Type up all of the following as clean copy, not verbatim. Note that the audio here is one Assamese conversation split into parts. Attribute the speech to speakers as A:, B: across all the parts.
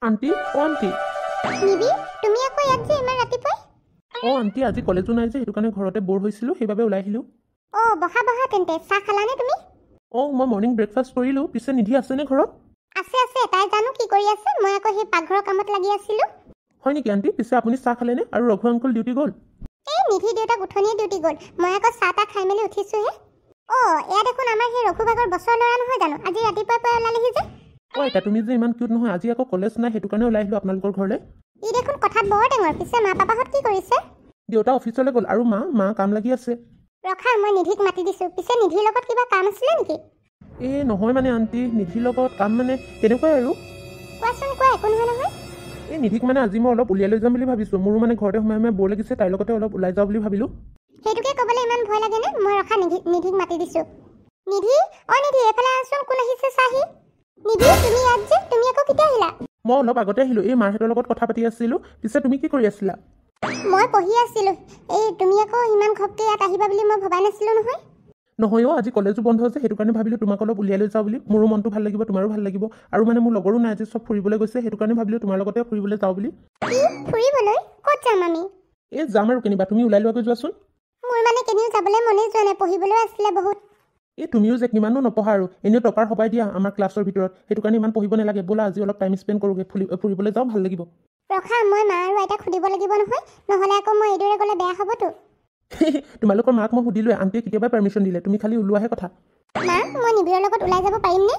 A: আন্টি অ আন্টি
B: নিবি তুমি আকৌ ইয়াত যে ইমান ৰাতিপুৱাই
A: অ আন্টি আজি কলেজো নাই যে সেইটো কাৰণে ঘৰতে বৰ হৈছিলোঁ সেইবাবে ওলাই আহিলোঁ
B: বহা বহা তেন্তে চাহ খালানে তুমি
A: অ মই মৰ্ণিং ব্ৰেকফাষ্ট কৰিলোঁ পিছে নিধি আছেনে ঘৰত
B: আছে তাই জানো কি কৰি আছে মই আকৌ সেই পাকঘৰৰ কামত লাগি আছিলোঁ
A: হয় নেকি আন্টি পিছে আপুনি চাহ খালেনে আৰু ৰঘু আংকল ডিউটি গ'ল
B: এই নিধি দেউতাক উঠনিয়ে ডিউটি গ'ল মই আকৌ চাহ তাহ খাই মেলি উঠিছোঁহে এয়া দেখোন আমাৰ সেই ৰঘু ভাগৰ বছৰ ল'ৰা নহয় জানো আজি ৰাতিপুৱাই পুৱাই ওলালেহি যে
A: অ এতিয়া তুমি যে ইমান কিউট নহয় আজি আকৌ কলেজ নাই সেইটো কাৰণে ওলাই আহিলোঁ আপোনালোকৰ ঘৰলৈ
B: ই দেখোন কথাত বৰ টেঙৰ পিছে মা পাপাহঁত কি কৰিছে
A: দেউতা অফিচলৈ গ'ল আৰু মা কাম লাগি আছে
B: ৰখা মই নিধিক মাতি দিছোঁ পিছে নিধিৰ লগত কিবা কাম আছিলে নেকি
A: এই নহয় মানে আন্টি নিধিৰ লগত কাম মানে তেনেকুৱাই আৰু
B: কোৱাচোন কোৱা একো নহয় নহয়
A: এই নিধিক মানে আজি মই অলপ উলিয়াই লৈ যাম বুলি ভাবিছোঁ মোৰো মানে ঘৰতে সোমাই বৰ লাগিছে তাইৰ লগতে অলপ ওলাই যাওঁ বুলি ভাবিলোঁ
B: সেইটোকে ক'বলৈ ইমান ভয় লাগেনে মই ৰখা নিধিক মাতি দিছোঁ নিধি এইফালে আহচোন কোন আহিছে চাহি নিধি তুমি ইয়াত যে তুমি আকৌ কেতিয়া আহিলা
A: মই অলপ আগতে আহিলোঁ এই মাহঁতৰ লগত কথা পাতি আছিলোঁ পিছে তুমি কি কৰি আছিলা
B: মই পঢ়ি আছিলোঁ তুমি আকৌ ইমান ঘপকৈ ইয়াত আহিবা বুলি মই ভবা নাছিলোঁ
A: নহয় আজি কলেজো বন্ধ আছে সেইটো কাৰণে ভাবিলোঁ তোমাক অলপ উলিয়াই লৈ যাওঁ বুলি মোৰো মনটো ভাল লাগিব তোমাৰো ভাল লাগিব আৰু মানে মোৰ লগৰো নাই আজি চব ফুৰিবলৈ গৈছে সেইটো কাৰণে ভাবিলোঁ তোমাৰ লগতে ফুৰিবলৈ যাওঁ বুলি
B: ফুৰিবলৈ ক'ত যাম আমি
A: এই যাম আৰু কেনিবা তুমি ওলাই লোৱাকৈ যোৱাচোন
B: মোৰ মানে কেনিও যাবলৈ মনেই যোৱা নাই পঢ়িবলৈ আছিলে বহুত
A: এই তুমিও যে কিমানো নপঢ়া আৰু এনেও টপাৰ সবাই দিয়া আমাৰ ক্লাছৰ ভিতৰত সেইটো কাৰণে ইমান পঢ়িব নালাগে ব'লা আজি অলপ টাইম স্পেণ্ড কৰোঁগৈ ফুৰিবলৈ যাওঁ ভাল লাগিব
B: ৰখা মই মা আৰু আইতাক সুধিব লাগিব নহয় নহ'লে আকৌ মই এইদৰে গ'লে বেয়া হ'বতো
A: তোমালোকৰ মাক মই সুধিলোৱে আন্টিয়ে কেতিয়াবা পাৰ্মিশ্যন দিলে তুমি খালি ওলোৱাহে কথা
B: মা মই নিবিৰৰ লগত ওলাই যাব পাৰিমনে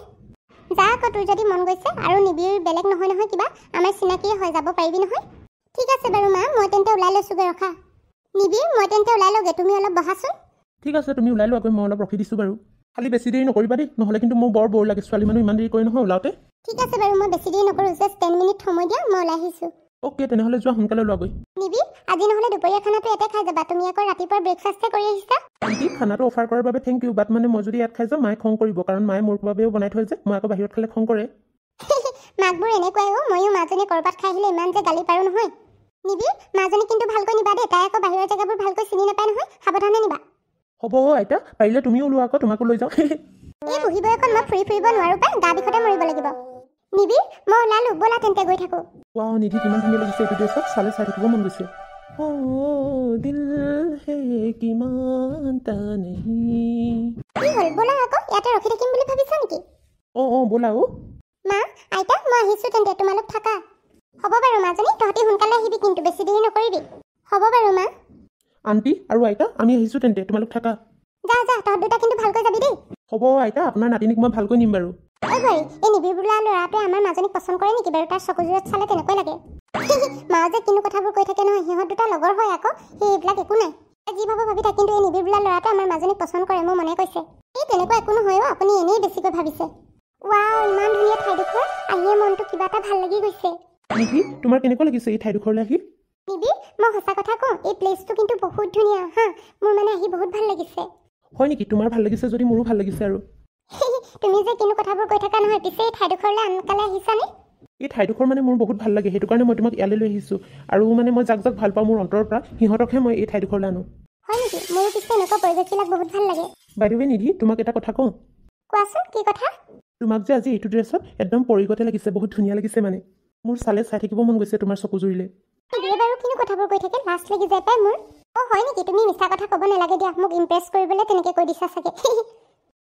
B: যা আকৌ তোৰ যদি মন গৈছে আৰু নিবিৰ বেলেগ নহয় কিবা আমাৰ চিনাকিয়ে হৈ যাব পাৰিবি নহয় ঠিক আছে বাৰু মা মই তেন্তে ওলাই লৈছোগৈ ৰখা নিবিৰ মই তেন্তে ওলাই লওঁগৈ তুমি অলপ বহাচোন
A: ঠিক আছে তুমি ওলাই লোৱাগৈ মই অলপ ৰখি দিছোঁ বাৰু খালি বেছি দেৰি নকৰিবা দেই নহ'লে কিন্তু মোৰ বৰ লাগে ছোৱালী মানুহ ইমান দেৰি কৰি নহয় ওলাওঁতে
B: ঠিক আছে বাৰু মই বেছি দেৰি নকৰোঁ জাষ্ট 10 মিনিট সময় দিয়া মই ওলাই আহিছোঁ
A: অ'কে তেনেহ'লে যোৱা সোনকালে ওলাগৈ
B: নিবি আজি নহ'লে দুপৰীয়া খানাটো ইয়াতে খাই যাবা তুমি আকৌ ৰাতিপুৱা ব্ৰেকফাষ্টে কৰি আহিছা
A: আন্টি খানাটো অফাৰ কৰাৰ বাবে থেংক ইউ বাট মানে মই যদি ইয়াত খাই যাওঁ মায়ে খং কৰিব কাৰণ মায়ে মোৰ বাবেও বনাই থৈ যে মই আকৌ বাহিৰত খালে খং কৰে
B: মাকবোৰ এনেকুৱাই ময়ো মাজনী ক'ৰবাত খাই আহিলে ইমান যে গালি পাৰোঁ নহয় নিবি মাজনী কিন্তু ভালকৈ নিবা দেই তাই আকৌ বাহিৰৰ জেগাবোৰ ভালকৈ চিনি নাপায় নহয় সাৱধানে নিবা
A: হ'ব আইতা পাৰিলে তুমিও ওলোৱা আকৌ তোমাকো লৈ যাওঁ
B: এই বুঢ়ী বয়সত মই ফুৰিব নোৱাৰোঁ পাই গা বিষতে মৰিব লাগিব নিবি মই ওলালোঁ ব'লা তেন্তে গৈ থাকোঁ
A: ৱাও নিধি কিমান ধুনীয়া লাগিছে এইটো ড্ৰেছত চাই থাকিব মন গৈছে দিল হে কিমান তা নেহি
B: কি হ'ল ব'লা আকৌ ইয়াতে ৰখি থাকিম বুলি ভাবিছা নেকি
A: ব'লা
B: মা আইতা মই আহিছোঁ তেন্তে তোমালোক থাকা হ'ব বাৰু মাজনী তহঁতি সোনকালে আহিবি কিন্তু বেছি দেৰি নকৰিবি হ'ব বাৰু মা
A: আন্টি আৰু আইতা আমি আহিছোঁ তেন্তে তোমালোক থাকা
B: যা তহঁত দুটা কিন্তু ভালকৈ যাবি দেই
A: হ'ব আইতা আপোনাৰ নাতিনীক মই ভালকৈ নিম বাৰু
B: এই নিবিৰ বোলা ল'ৰাটোৱে আমাৰ মাজনীক পচন্দ কৰে নেকি বাৰু তাৰ চকুযোৰত চালে তেনেকৈ লাগে মা যে কিনো কথাবোৰ কৈ থাকে নহয় সিহঁত দুটা লগৰ হয় আকৌ সেইবিলাক একো নাই যি ভাবো ভাবি থাকে কিন্তু এই নিবিৰ বোলা ল'ৰাটো আমাৰ মাজনীক পচন্দ কৰে মোৰ মনে কৈছে এই তেনেকুৱা একো নহয় আপুনি এনেই বেছিকৈ ভাবিছে ৱাও ইমান ধুনীয়া ঠাইডোখৰ আহিয়ে মনটো কিবা এটা ভাল লাগি গৈছে
A: নিধি তোমাৰ কেনেকুৱা লাগিছে এই ঠাইডোখৰলৈ আহি
B: নিবি মই সঁচা কথা কওঁ এই প্লেচটো কিন্তু বহুত ধুনীয়া মোৰ মানে আহি বহুত ভাল লাগিছে
A: হয় নেকি তোমাৰ ভাল লাগিছে যদি মোৰো ভাল লাগিছে আৰু
B: তুমি যে কিনো কথাবোৰ কৈ থকা নহয় পিছে এই ঠাইডোখৰলৈ আনকালে আহিছানে
A: এই ঠাইডোখৰ মানে মোৰ বহুত ভাল লাগে সেইটো কাৰণে মই তোমাক ইয়ালৈ লৈ আহিছোঁ আৰু মানে মই যাক ভাল পাওঁ মোৰ অন্তৰৰ পৰা সিহঁতকহে মই এই ঠাইডোখৰলৈ আনো
B: হয় নেকি মোৰো পিছে এনেকুৱা পৰিৱেশবিলাক বহুত ভাল লাগে
A: বাইদেৱে নিধি তোমাক এটা কথা কওঁ
B: কোৱাচোন কি কথা
A: তোমাক যে আজি এইটো ড্ৰেছত একদম পৰিগতে লাগিছে বহুত ধুনীয়া লাগিছে মানে মোৰ চালে চাই থাকিব মন গৈছে তোমাৰ চকু জুৰিলে
B: বাৰু কিনো কথাবোৰ কৈ থাকে লাজ লাগি যায় পাই মোৰ হয় নেকি তুমি মিছা কথা ক'ব নালাগে দিয়া মোক ইমপ্ৰেছ কৰিবলৈ তেনেকৈ কৈ দিছা চাগে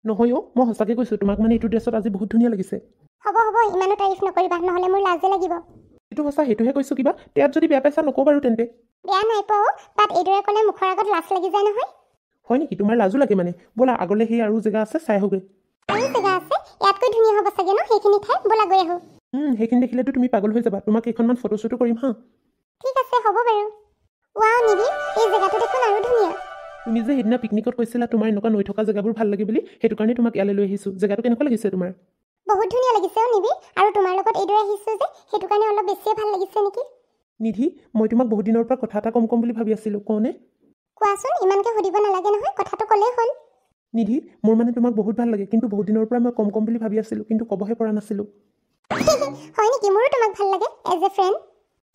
A: নহয় মই সঁচাকৈ কৈছোঁ তোমাক মানে এইটো ড্ৰেছত আজি বহুত ধুনীয়া লাগিছে
B: হ'ব ইমানো তাৰিফ নকৰিবা নহ'লে মোৰ লাজে লাগিব
A: এইটো সঁচা সেইটোহে কৈছোঁ কিবা ইয়াত যদি বেয়া পাইছা নকওঁ বাৰু তেন্তে
B: বেয়া নাই পোৱা বাট এইদৰে ক'লে মুখৰ আগত লাজ লাগি যায় নহয়
A: হয় নেকি তোমাৰ লাজো লাগে মানে ব'লা আগলৈ সেই আৰু জেগা আছে চাই আহোগৈ
B: আৰু জেগা আছে ইয়াতকৈ ধুনীয়া হ'ব চাগে ন সেইখিনি ঠাই ব'লা গৈ আহোঁ
A: সেইখিনি দেখিলেতো তুমি পাগল হৈ যাবা তোমাক কেইখনমান ফটোশ্বুটো কৰিম
B: ঠিক আছে হ'ব বাৰু ৱাও নিবি এই জেগাটো দেখোন আৰু ধুনীয়া
A: তুমি যে সেইদিনা পিকনিকত কৈছিলা তোমাৰ এনেকুৱা নৈ থকা জেগাবোৰ ভাল লাগে বুলি সেইটো কাৰণে তোমাক ইয়ালৈ লৈ আহিছোঁ জেগাটো কেনেকুৱা লাগিছে তোমাৰ
B: বহুত ধুনীয়া লাগিছে নিবি আৰু তোমাৰ লগত এইদৰে আহিছোঁ যে সেইটো কাৰণে অলপ বেছিয়ে ভাল লাগিছে নেকি
A: নিধি মই তোমাক বহুত দিনৰ পৰা কথা এটা কম বুলি ভাবি আছিলোঁ কওঁনে
B: কোৱাচোন ইমানকৈ সুধিব নালাগে নহয় কথাটো ক'লেই হ'ল
A: নিধি মোৰ মানে তোমাক বহুত ভাল লাগে কিন্তু বহুত দিনৰ পৰা মই কম বুলি ভাবি আছিলোঁ কিন্তু ক'বহে পৰা নাছিলোঁ
B: হয় নেকি মোৰো তোমাক ভাল লাগে এজ এ ফ্ৰেণ্ড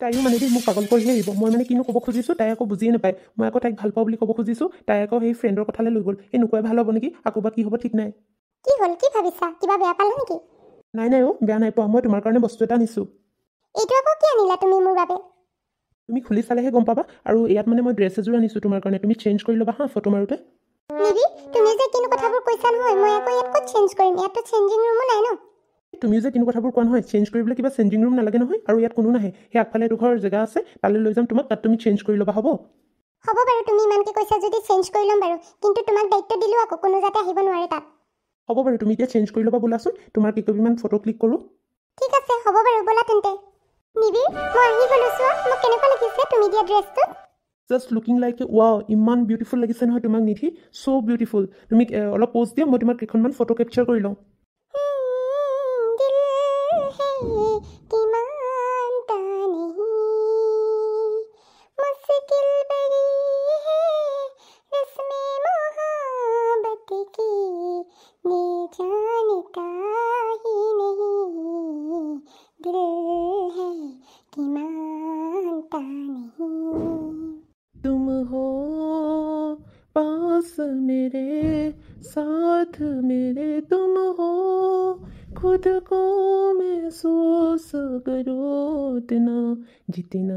A: তাইও মানে মোক পাগল কৰিহে আহিব মই মানে কিনো ক'ব খুজিছোঁ তাই আকৌ বুজিয়ে নাপায় মই আকৌ তাইক ভাল পাওঁ বুলি ক'ব খুজিছোঁ তাই আকৌ সেই ফ্ৰেণ্ডৰ কথালৈ লৈ গ'ল এনেকুৱাই ভাল হ'ব নেকি আকৌ বা কি হ'ব ঠিক নাই
B: কি হ'ল কি ভাবিছা কিবা বেয়া পালা নেকি
A: নাই বেয়া নাই পোৱা মই তোমাৰ কাৰণে বস্তু এটা আনিছোঁ
B: এইটো আকৌ কি আনিলা তুমি মোৰ বাবে
A: তুমি খুলি চালেহে গম পাবা আৰু ইয়াত মানে মই ড্ৰেছ এযোৰ আনিছোঁ তোমাৰ কাৰণে তুমি চেঞ্জ কৰি ল'বা হা ফটো মাৰোঁতে
B: নিবি তুমি যে কিনো কথাবোৰ কৈছা নহয় মই আকৌ ইয়াত ক'ত চেঞ্জ কৰিম ইয়াততো চেঞ্জিং ৰুমো নাই ন
A: তুমি যে কিনো কথাবোৰ কোৱা নহয় চেঞ্জ কৰিবলৈ কিবা চেঞ্জিং ৰুম নালাগে নহয় আৰু ইয়াত কোনো নাহে সেই আগফালে এডোখৰ জেগা আছে তালৈ লৈ যাম তোমাক তাত তুমি চেঞ্জ কৰি ল'বা হ'ব
B: হ'ব বাৰু তুমি ইমানকৈ কৈছা যদি চেঞ্জ কৰি ল'ম বাৰু কিন্তু তোমাক দায়িত্ব দিলোঁ আকৌ কোনো যাতে আহিব নোৱাৰে তাত
A: হ'ব বাৰু তুমি এতিয়া চেঞ্জ কৰি ল'বা বোলাচোন তোমাৰ কেইকপিমান ফটো ক্লিক কৰোঁ
B: ঠিক আছে হ'ব বাৰু ব'লা তেন্তে নিবিৰ মই আহি গ'লোঁ চোৱা মোক কেনেকুৱা লাগিছে তুমি দিয়া ড্ৰেছটোত
A: জাষ্ট লুকিং লাইক ৱাও ইমান বিউটিফুল লাগিছে নহয় তোমাক নিধি চ' বিউটিফুল তুমি অলপ প'জ দিয়া মই তোমাক কেইখনমান ফটো কেপচাৰ কৰি লওঁ
B: দিল হে কিমান তা নেহি মুश्किल बड़ी है रस्मे मोहब्बत की ये जानता ही नहीं दिल है कि मानता नहीं
A: तुम हो पास मेरे साथ मेरे तुम हो खुद को महसूस करो इतना जितना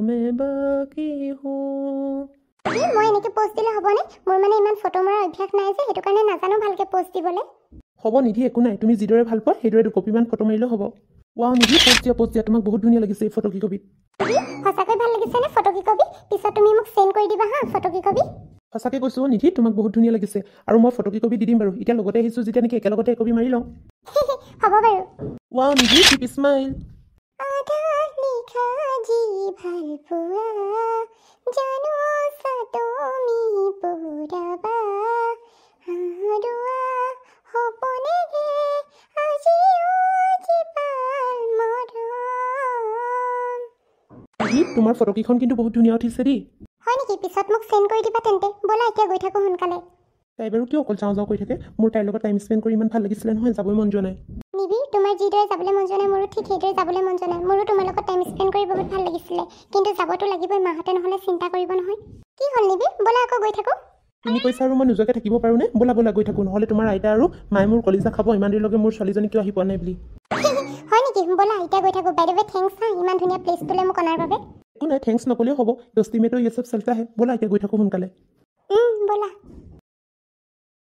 A: मैं बाकी हूँ
B: মই এনেকৈ পোষ্ট দিলে হ'বনে মোৰ মানে ইমান ফটো মৰাৰ অভ্যাস নাই যে সেইটো কাৰণে নাজানো ভালকৈ পোষ্ট দিবলৈ
A: হ'ব নিধি একো নাই তুমি যিদৰে ভাল পোৱা সেইদৰে দুকপিমান ফটো মাৰিলেও হ'ব ৱাও নিধি পোষ্ট দিয়া তোমাক বহুত ধুনীয়া লাগিছে এই ফটো কেইকপিত
B: সঁচাকৈ ভাল লাগিছেনে ফটো কেইকপি পিছত তুমি মোক চেণ্ড কৰি দিবা হা ফটো কেইকপি
A: সঁচাকৈ কৈছোঁ নিধি তোমাক বহুত ধুনীয়া লাগিছে আৰু মই ফটো কেইকপি দি দিম বাৰু এতিয়া লগতে আহিছোঁ যেতিয়া নেকি একেলগতে একপি মাৰি লওঁ
B: হ'ব বাৰু
A: ৱাও নিধি কিপ স্মাইল
B: আধা লিখা জি ভাল পোৱা জানো তুমি পুৰাবা হাৰুৱা সপনেৰে আজিও জীপাল মৰম
A: নিধি তোমাৰ ফটোকেইখন কিন্তু বহুত ধুনীয়া উঠিছে দেই
B: হয় নেকি পিছত মোক চেণ্ড কৰি দিবা তেন্তে ব'লা এতিয়া গৈ থাকোঁ সোনকালে
A: তাই বাৰু কিয় অকল যাওঁ যাওঁ কৰি থাকে মোৰ তাইৰ লগত টাইম স্পেণ্ড কৰি ইমান ভাল লাগিছিলে নহয় যাবই মন যোৱা নাই
B: নিবি তোমাৰ যিদৰে যাবলৈ মন যোৱা নাই মোৰো ঠিক সেইদৰে যাবলৈ মন যোৱা নাই মোৰো তোমাৰ লগত টাইম স্পেণ্ড কৰি বহুত ভাল লাগিছিলে কিন্তু যাবতো লাগিবই মাহঁতে নহ'লে চিন্তা কৰিব নহয় কি হ'ল নিবি ব'লা আকৌ গৈ থাকোঁ
A: তুমি কৈছা আৰু মই নোযোৱাকৈ থাকিব পাৰোঁনে ব'লা ব'লা গৈ থাকোঁ নহ'লে তোমাৰ আইতা আৰু মায়ে মোৰ কলিজা খাব ইমান দেৰিলৈকে মোৰ ছোৱালীজনী কিয় আহি পোৱা নাই বুলি
B: হয় নেকি ব'লা এতিয়া গৈ থাকোঁ বাইদেৱে থেংকছ হা ইমান ধুনীয়া প্লেচটোলৈ মোক অনাৰ বাবে
A: একো নাই থেংকছ নক'লেও হ'ব দস্তি মে তো ইয়ে চব চলতা হে ব'লা এতিয়া গৈ থাকোঁ সোনকালে
B: ব'লা